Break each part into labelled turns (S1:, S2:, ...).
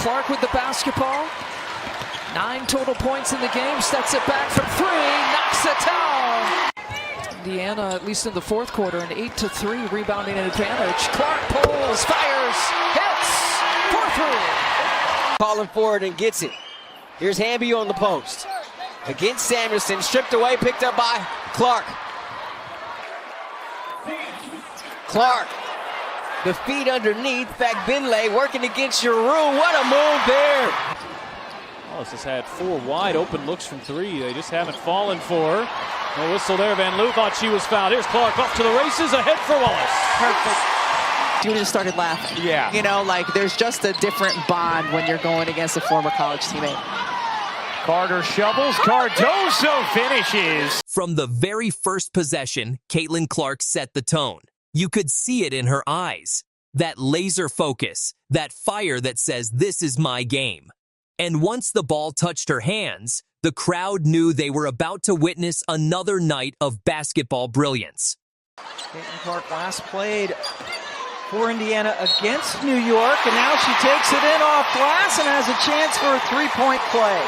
S1: Clark with the basketball. 9 total points in the game. Steps it back from 3. Knocks it down. Indiana, at least in the fourth quarter, an 8-3 rebounding advantage. Clark pulls, fires, hits, 4-3.
S2: Calling forward and gets it. Here's Hamby on the post. Against Samuelson, stripped away, picked up by Clark. Clark, the feet underneath. Finlay working against your room. What a move there.
S3: Wallace has had 4 wide open looks from 3. They just haven't fallen for her. No whistle there. Van Loo thought she was fouled. Here's Clark off to the races. Ahead for Wallace.
S4: Perfect. Judy just started laughing.
S3: Yeah.
S4: You know, like there's just a different bond when you're going against a former college teammate.
S5: Carter shovels. Cardoso finishes.
S6: From the very first possession, Caitlin Clark set the tone. You could see it in her eyes. That laser focus, that fire that says, this is my game. And once the ball touched her hands, the crowd knew they were about to witness another night of basketball brilliance.
S7: Caitlin Clark last played for Indiana against New York, and now she takes it in off glass and has a chance for a three-point play.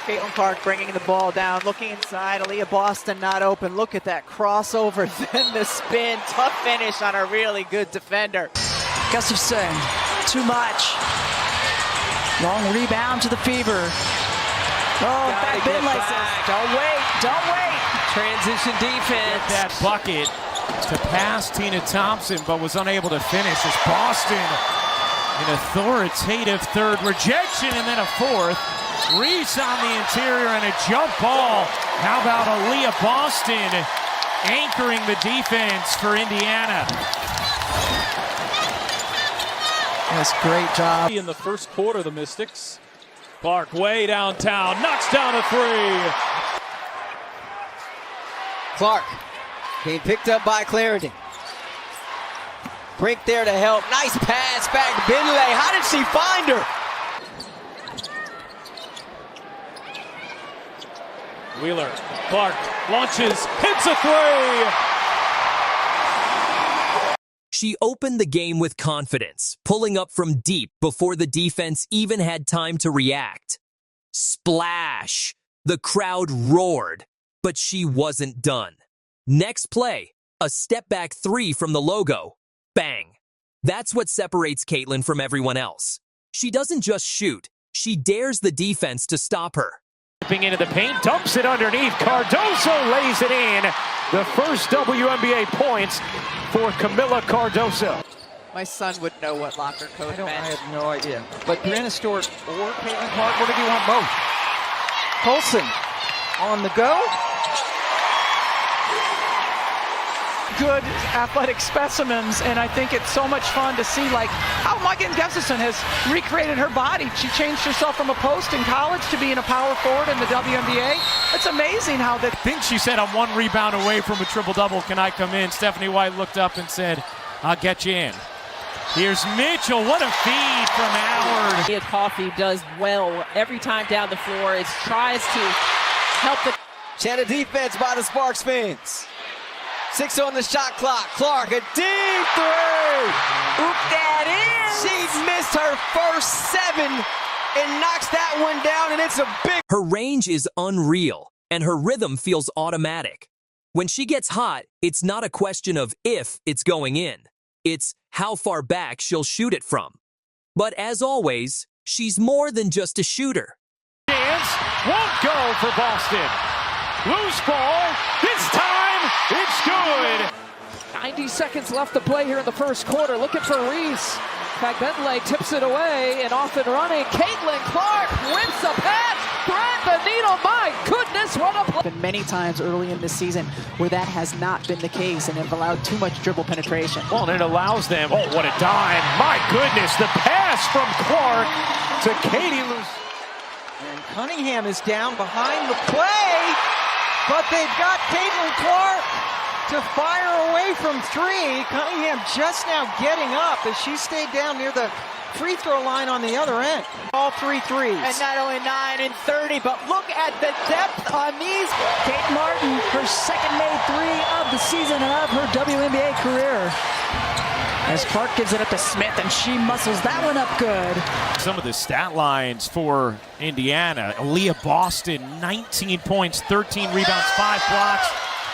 S4: Caitlin Clark bringing the ball down, looking inside. Aaliyah Boston not open. Look at that crossover, then the spin. Tough finish on a really good defender.
S8: Gustafson, too much. Long rebound to the fever. Oh, back Finlay says, don't wait.
S1: Transition defense.
S5: Get that bucket to pass Tina Thompson, but was unable to finish as Boston, an authoritative third rejection, and then a fourth. Reese on the interior and a jump ball. How about Aaliyah Boston anchoring the defense for Indiana?
S7: That's a great job.
S3: In the first quarter, the Mystics. Clark way downtown, knocks down a 3.
S2: Clark being picked up by Clarendon. Brink there to help. Nice pass back. Finlay. How did she find her?
S3: Wheeler, Clark launches, hits a 3.
S6: She opened the game with confidence, pulling up from deep before the defense even had time to react. Splash! The crowd roared, but she wasn't done. Next play, a step-back 3 from the logo. Bang! That's what separates Caitlin from everyone else. She doesn't just shoot, she dares the defense to stop her.
S5: Into the paint, dumps it underneath. Cardoso lays it in. The first WNBA points for Camilla Cardoso.
S4: My son would know what locker code meant.
S7: I have no idea. But Brianna Stewart or Caitlin Clark, what do you want both? Colson on the go.
S8: Good athletic specimens, and I think it's so much fun to see like how Megan Gustafson has recreated her body. She changed herself from a post in college to being a power forward in the WNBA. It's amazing how that.
S5: I think she said, I'm 1 rebound away from a triple-double. Can I come in? Stephanie White looked up and said, I'll get you in. Here's Mitchell. What a feed from Howard.
S9: Coffee does well every time down the floor. It tries to help the
S2: Channel defense by the Sparks fans. 6 on the shot clock. Clark, a deep 3.
S4: Oop, that is.
S2: She missed her first 7 and knocks that one down, and it's a big.
S6: Her range is unreal, and her rhythm feels automatic. When she gets hot, it's not a question of if it's going in. It's how far back she'll shoot it from. But as always, she's more than just a shooter.
S5: Chance won't go for Boston. Loose ball. This time, it's good.
S1: 90 seconds left to play here in the first quarter. Looking for Reese. Finlay tips it away and off and running. Caitlin Clark wins the pass. Thread the needle. My goodness, what a play.
S4: Been many times early in this season where that has not been the case and have allowed too much dribble penetration.
S5: Well, and it allows them. Oh, what a dime. My goodness, the pass from Clark to Katie Lewis.
S7: And Cunningham is down behind the play, but they've got Caitlin Clark to fire away from 3. Cunningham just now getting up as she stayed down near the free throw line on the other end. All 3 threes.
S4: And not only 9 and 30, but look at the depth on these.
S8: Kate Martin, her second made 3 of the season and of her WNBA career. As Clark gives it up to Smith, and she muscles that one up good.
S5: Some of the stat lines for Indiana. Aaliyah Boston, 19 points, 13 rebounds, 5 blocks,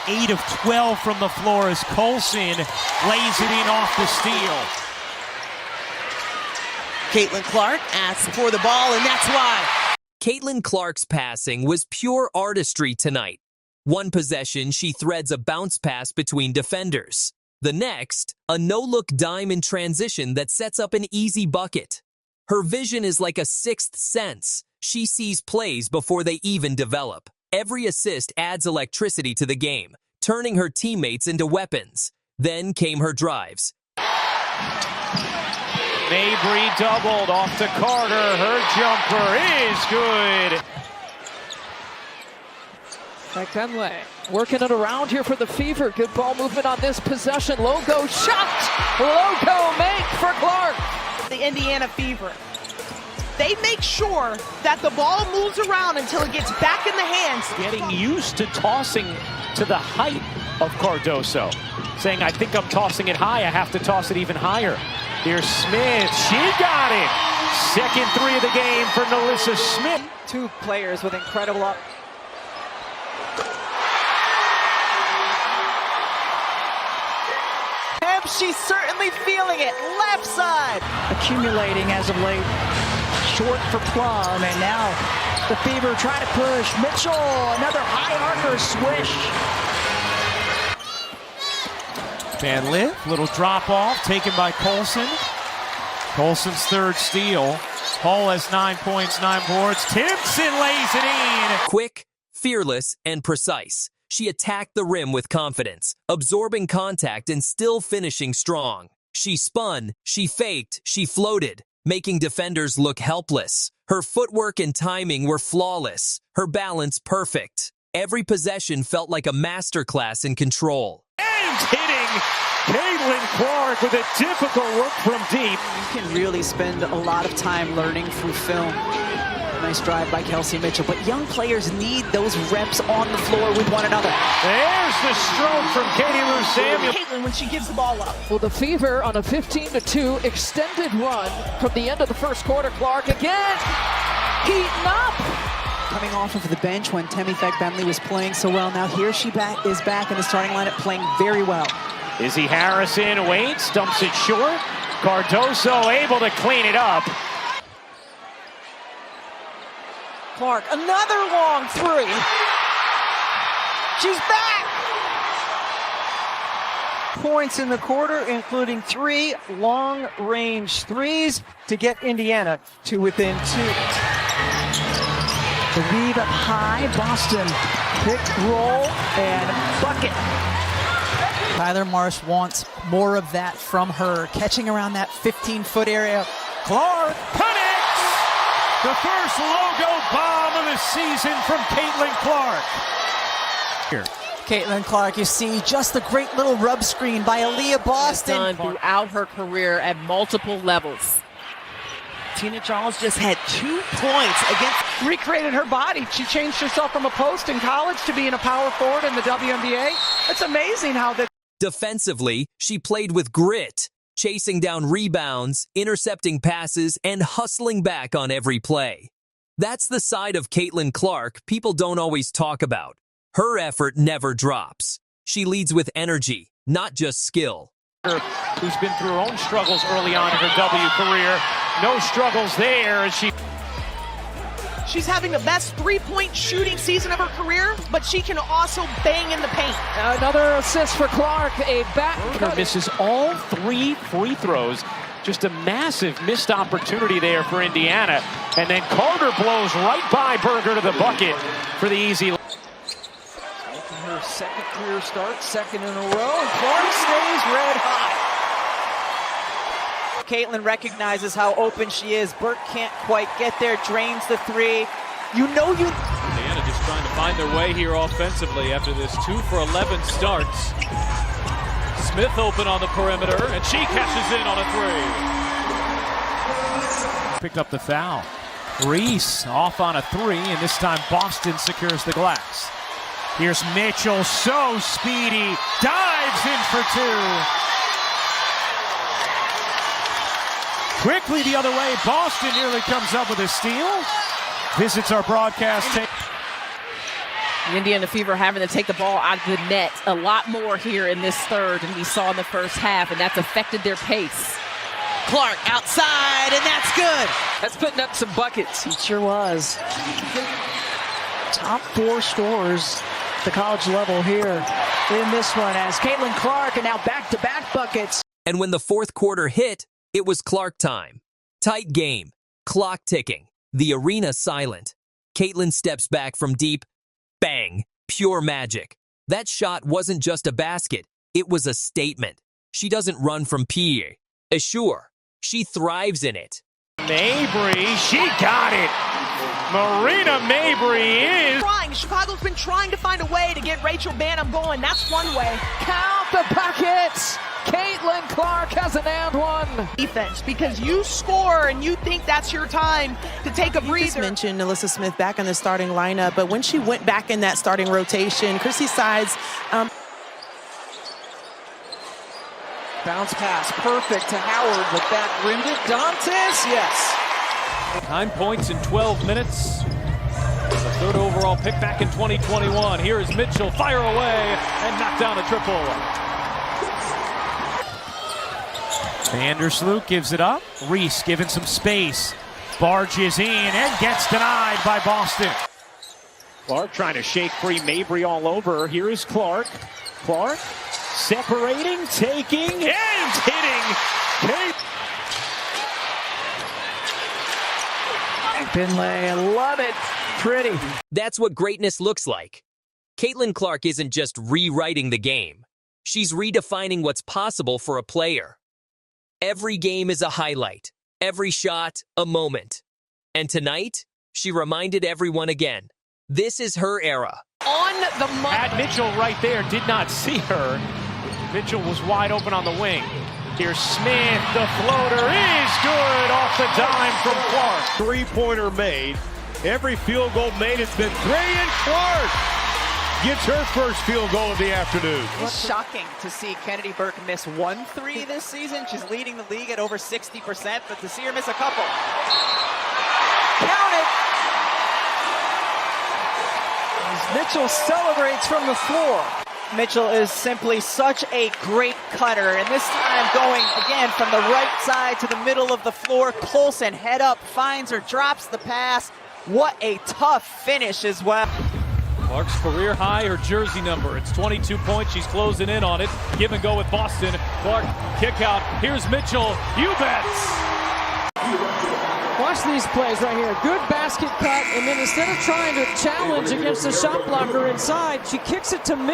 S5: 8 of 12 from the floor as Colson lays it in off the steal.
S10: Caitlin Clark asks for the ball, and that's why.
S6: Caitlin Clark's passing was pure artistry tonight. One possession, she threads a bounce pass between defenders. The next, a no-look dime in transition that sets up an easy bucket. Her vision is like a sixth sense. She sees plays before they even develop. Every assist adds electricity to the game, turning her teammates into weapons. Then came her drives.
S3: Mabry doubled off to Carter. Her jumper is good.
S1: Kenley working it around here for the Fever. Good ball movement on this possession. Logo shot. Logo make for Clark.
S10: The Indiana Fever. They make sure that the ball moves around until it gets back in the hands.
S3: Getting used to tossing to the height of Cardoso. Saying, I think I'm tossing it high. I have to toss it even higher. Here's Smith. She got it. Second three of the game for Nalissa Smith.
S4: Two players with incredible She's certainly feeling it. Left side.
S8: Accumulating as of late. Short for Plum, and now the Fever try to push. Mitchell, another high archer swish.
S5: Van Lith, little drop off taken by Colson. Colson's third steal. Hall has 9 points, 9 boards. Timpson lays it in.
S6: Quick, fearless, and precise. She attacked the rim with confidence, absorbing contact and still finishing strong. She spun, she faked, she floated, making defenders look helpless. Her footwork and timing were flawless, her balance perfect. Every possession felt like a masterclass in control.
S3: And hitting Caitlin Clark with a difficult look from deep.
S4: You can really spend a lot of time learning through film. Nice drive by Kelsey Mitchell, but young players need those reps on the floor with one another.
S3: There's the stroke from Katie Lou Samuel.
S10: Caitlin when she gives the ball up.
S1: Well, the Fever on a 15-2 extended run from the end of the first quarter. Clark again, heating up.
S4: Coming off of the bench when Temi Bentley was playing so well. Now here she is back in the starting lineup playing very well.
S3: Izzy Harrison waits, dumps it short. Cardoso able to clean it up.
S4: Clark, another long three. She's back.
S7: Points in the quarter, including 3 long-range threes to get Indiana to within 2.
S8: The weave up high, Boston pick, roll, and bucket.
S4: Tyler Marsh wants more of that from her, catching around that 15-foot area.
S5: Clark connects! The first logo bomb of the season from Caitlin Clark. Here.
S4: Caitlin Clark, you see just the great little rub screen by Aaliyah Boston.
S9: Done throughout her career at multiple levels.
S10: Tina Charles just had 2 points against.
S8: Recreated her body. She changed herself from a post in college to being a power forward in the WNBA. It's amazing how that.
S6: Defensively, she played with grit, chasing down rebounds, intercepting passes, and hustling back on every play. That's the side of Caitlin Clark people don't always talk about. Her effort never drops. She leads with energy, not just skill.
S3: Who's been through her own struggles early on in her W career. No struggles there as
S10: She's having the best three-point shooting season of her career, but she can also bang in the paint.
S1: Another assist for Clark, a back cut.
S3: misses all 3 free throws. Just a massive missed opportunity there for Indiana. And then Carter blows right by Berger to the bucket for the easy.
S8: Her second career start, second in a row, and Clark stays red hot.
S4: Caitlin recognizes how open she is. Burke can't quite get there, drains the 3.
S3: Indiana just trying to find their way here offensively after this 2 for 11 starts. Smith open on the perimeter, and she catches in on a 3.
S5: Picked up the foul. Reese off on a 3, and this time Boston secures the glass. Here's Mitchell, so speedy, dives in for 2. Quickly the other way. Boston nearly comes up with a steal. Visits our broadcast tape.
S9: The Indiana Fever having to take the ball out of the net a lot more here in this third than we saw in the first half, and that's affected their pace.
S10: Clark outside, and that's good.
S1: That's putting up some buckets.
S7: It sure was. Top 4 scorers at the college level here in this one as Caitlin Clark, and now back-to-back buckets.
S6: And when the fourth quarter hit, it was Clark time. Tight game, clock ticking, the arena silent. Caitlin steps back from deep. Bang! Pure magic. That shot wasn't just a basket. It was a statement. She doesn't run from Pierre. Assure. She thrives in it.
S3: Mabry, she got it. Marina Mabry is
S10: Trying. Chicago's been trying to find a way to get Rachel Banham going. That's one way.
S1: Count the buckets. Caitlin Clark has an and one.
S10: Defense, because you score and you think that's your time to take a breather.
S11: You just mentioned Alyssa Smith back in the starting lineup, but when she went back in that starting rotation, Chrissy Sides.
S7: Bounce pass, perfect to Howard, but that rimmed it. Dantes, yes.
S3: 9 points in 12 minutes. The third overall pick back in 2021. Here is Mitchell, fire away, and knock down a triple.
S5: Vandersloot gives it up. Reese given some space. Barges in and gets denied by Boston.
S3: Clark trying to shake free Mabry all over. Here is Clark. Clark separating, taking, and hitting.
S7: Finlay, I love it. Pretty.
S6: That's what greatness looks like. Caitlin Clark isn't just rewriting the game. She's redefining what's possible for a player. Every game is a highlight. Every shot, a moment. And tonight, she reminded everyone again, this is her era.
S10: On the money.
S3: Had Mitchell right there, did not see her. Mitchell was wide open on the wing. Here's Smith, the floater is good off the dime from Clark.
S12: Three-pointer made. Every field goal made has been three, and Clark gets her first field goal of the afternoon.
S4: It's shocking to see Kennedy Burke miss 1 3 this season. She's leading the league at over 60%, but to see her miss a couple.
S7: Count it. As Mitchell celebrates from the floor.
S4: Mitchell is simply such a great cutter, and this time going again from the right side to the middle of the floor. Colson head up, finds her, drops the pass. What a tough finish as well.
S3: Clark's career high, her jersey number. It's 22 points. She's closing in on it. Give and go with Boston. Clark, kick out. Here's Mitchell. You bets.
S1: Watch these plays right here. Good basket cut, and then instead of trying to challenge against the shot blocker inside, she kicks it to Mitchell.